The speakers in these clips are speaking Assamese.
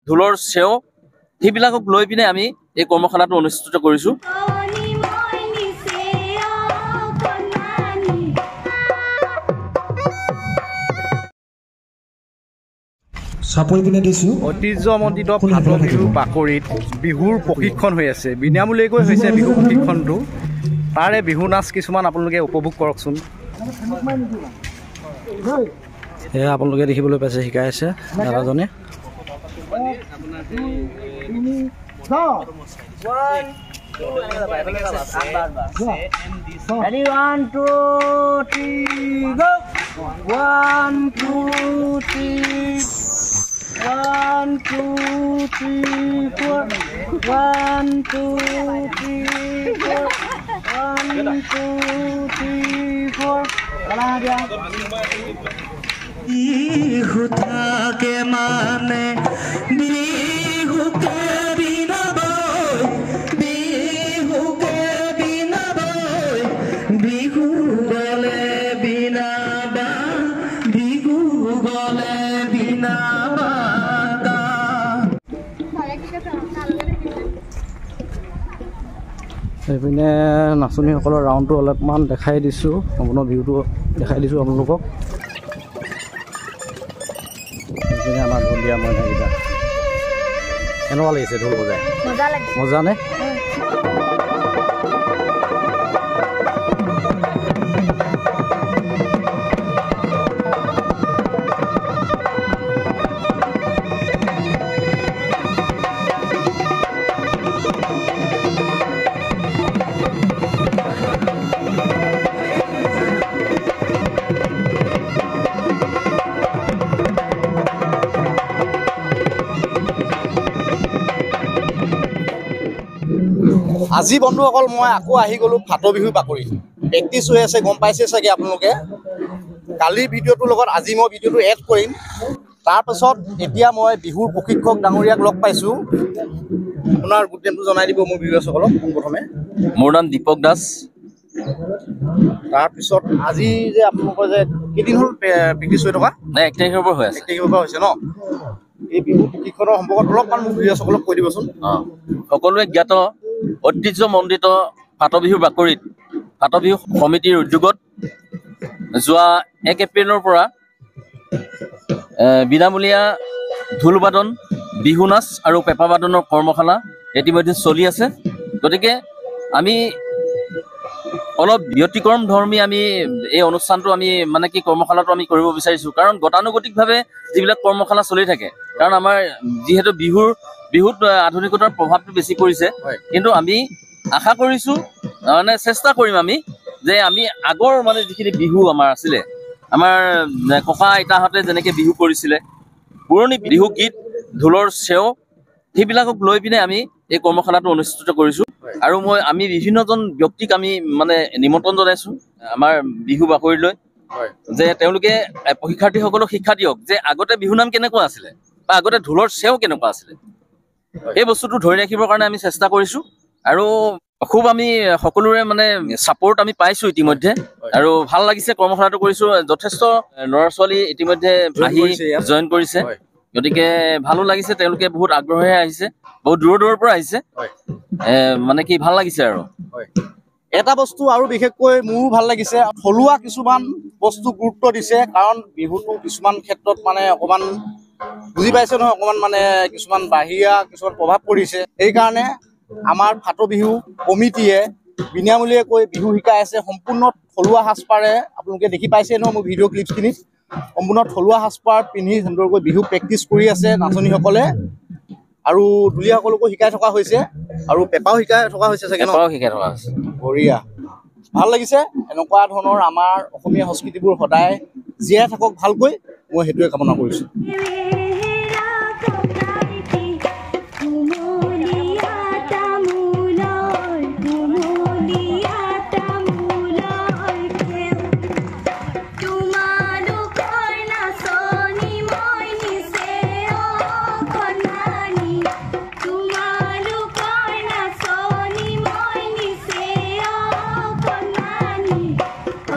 ঢোলৰ চেও সেইবিলাকক লৈ পিনে আমি এই কৰ্মশালাটো অনুষ্ঠিত কৰিছোঁ। ঐতিহ্যমণ্ডিত ফাট বিহুৰ বাকৰিত বিহুৰ প্ৰশিক্ষণ হৈ আছে, বিনামূলীয়াকৈ হৈছে বিহু প্ৰশিক্ষণটো। তাৰে বিহু নাচ কিছুমান আপোনালোকে উপভোগ কৰকচোন। সেয়া আপোনালোকে দেখিবলৈ পাইছে, শিকাই আছে দাদাজনে। Ready, 1, 2, 3, go! 1, 2, 3. 1, 2, 3, 4. 1, 2, 3, 4. 1, 2, 3, 4. Kalah dia. Bihu thake mane, bihu ke bina boy, bihu ke bina boy, bihu gole bina ba, bihu gole bina ba. এইপিনে নাচনীসকলৰ ৰাউণ্ডটো অলপমান দেখাই দিছোঁ, সম্পূৰ্ণ ভিউটো দেখাই দিছোঁ আপোনালোকক। এইপিনে আমাৰ ঢুলীয়া মইনাকেইটা কেনেকুৱা লাগিছে ঢোল বজাই? মজা নে? আজি বন্ধুসকল মই আকৌ আহি গ'লোঁ ফাট বিহুৰ বাকৰিত। প্ৰেক্টিছ হৈ আছে, গম পাইছে চাগে আপোনালোকে। কালিৰ ভিডিঅ'টোৰ লগত আজি মই ভিডিঅ'টো এড কৰিম। তাৰপাছত এতিয়া মই বিহুৰ প্ৰশিক্ষক ডাঙৰীয়াক লগ পাইছোঁ। আপোনাৰ গুড নেমটো জনাই দিব মোৰ ভিউৱাৰ্ছসকলক পোনপ্ৰথমে। মোৰ নাম দীপক দাস। তাৰপিছত আজি যে আপোনালোকৰ যে কেইদিন হ'ল প্ৰেক্টিছ হৈ থকা? নাই, 1 তাৰিখৰ পৰা হৈ আছে। 1 তাৰিখৰ পৰা হৈছে ন? এই বিহু প্ৰশিক্ষণৰ সম্পৰ্কত অলপমান মোৰ ভিউৱাৰ্ছসকলক কৈ দিবচোন। সকলোৱে জ্ঞাত ঐতিহ্যমণ্ডিত ফাট বিহুৰ বাকৰিত ফাট বিহু সমিতিৰ উদ্যোগত যোৱা 1 এপ্ৰিলৰ পৰা বিনামূলীয়া ঢোল বাদন, বিহু নাচ আৰু পেঁপা বাদনৰ কৰ্মশালা ইতিমধ্যে চলি আছে। গতিকে আমি অলপ ব্যতিক্ৰম ধৰ্মী আমি এই অনুষ্ঠানটো আমি মানে কি কৰ্মশালাটো আমি কৰিব বিচাৰিছোঁ। কাৰণ গতানুগতিকভাৱে যিবিলাক কৰ্মশালা চলি থাকে, কাৰণ আমাৰ যিহেতু বিহুত আধুনিকতাৰ প্ৰভাৱটো বেছি পৰিছে, কিন্তু আমি আশা কৰিছোঁ মানে চেষ্টা কৰিম আমি যে আমি আগৰ মানে যিখিনি বিহু আমাৰ আছিলে, আমাৰ ককা আইতাহঁতে যেনেকৈ বিহু কৰিছিলে, পুৰণি বিহু গীত, ঢোলৰ চেও সেইবিলাকক লৈ পিনে আমি এই কৰ্মশালাটো অনুষ্ঠিত কৰিছোঁ। আৰু আমি বিভিন্নজন ব্যক্তিক আমি মানে নিমন্ত্ৰণ জনাইছোঁ আমাৰ বিহু বাকৰিলৈ, যে তেওঁলোকে শিক্ষাৰ্থীসকলক শিক্ষা দিয়ক যে আগতে বিহু নাম কেনেকুৱা আছিলে বা আগতে ঢোলৰ চেও কেনেকুৱা আছিলে। এই বস্তুটো ধৰি ৰাখিবৰ কাৰণে আমি চেষ্টা কৰিছোঁ। আৰু খুব আমি সকলোৰে মানে ছাপোৰ্ট আমি পাইছোঁ ইতিমধ্যে, আৰু ভাল লাগিছে কৰ্মশালাটো কৰিছোঁ। যথেষ্ট ল'ৰা ছোৱালী ইতিমধ্যে আহি জইন কৰিছে, গতিকে ভালো লাগিছে। তেওঁলোকে বহুত আগ্ৰহেৰে আহিছে, বহুত দূৰৰ পৰা আহিছে, মানে কি ভাল লাগিছে। আৰু এটা বস্তু আৰু বিশেষকৈ মোৰো ভাল লাগিছে, থলুৱা কিছুমান বস্তু গুৰুত্ব দিছে। কাৰণ বিহুটো কিছুমান ক্ষেত্ৰত মানে অকণমান বুজি পাইছে নহয়, অকণমান মানে কিছুমান বাহিৰা কিছুমান প্ৰভাৱ পৰিছে। সেইকাৰণে আমাৰ ফাট বিহু কমিটিয়ে বিনামূলীয়াকৈ বিহু শিকাই আছে, সম্পূৰ্ণ থলুৱা সাজপাৰে। আপোনালোকে দেখি পাইছে নহয় মোৰ ভিডিঅ' ক্লিপছখিনিত, সম্পূৰ্ণ থলুৱা সাজপাৰ পিন্ধি সুন্দৰকৈ বিহু প্ৰেক্টিছ কৰি আছে নাচনীসকলে। আৰু ঢুলীয়াসকলকো শিকাই থকা হৈছে, আৰু পেঁপাও শিকাই থকা হৈছে চাগে ন? শিকাই থকা হৈছে। বঢ়িয়া, ভাল লাগিছে। এনেকুৱা ধৰণৰ আমাৰ অসমীয়া সংস্কৃতিবোৰ সদায় জীয়াই থাকক ভালকৈ, মই সেইটোৱে কামনা কৰিছোঁ।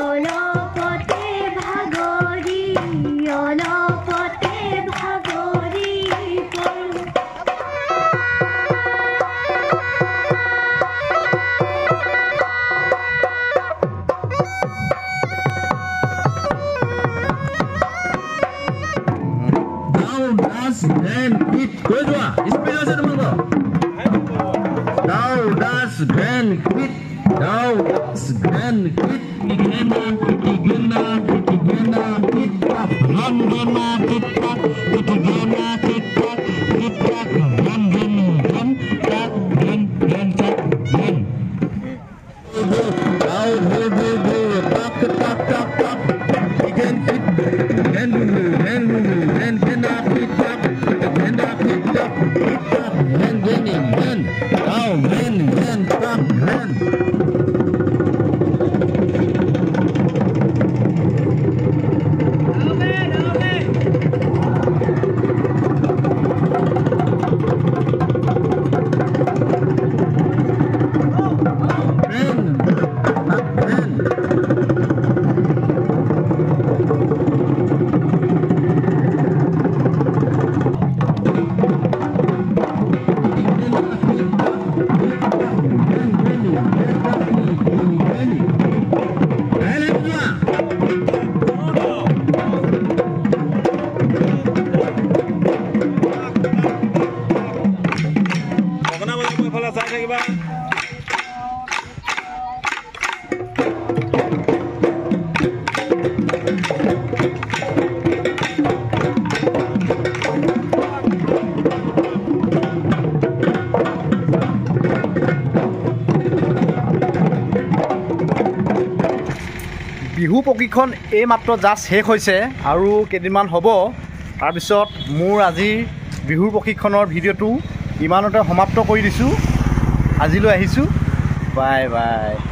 অলপতে ভাগৰি অলপতে ভাগৰি hit কৈ যোৱা স্পীড আছে তোমালোকৰ Now das grand hit Now das grand hit Igena hit up Rangena hit up Igena hit up Rangena Top Again hit Then cannot hit up Then winning then Now then top then Bihu প্ৰশিক্ষণ এইমাত্ৰ জাষ্ট শেষ হৈছে আৰু কেইদিনমান হ'ব তাৰপিছত মোৰ আজিৰ বিহুৰ প্ৰশিক্ষণৰ ভিডিঅ'টো ইমানতে সমাপ্ত কৰি দিছোঁ আজিলৈ আহিছোঁ বাই বাই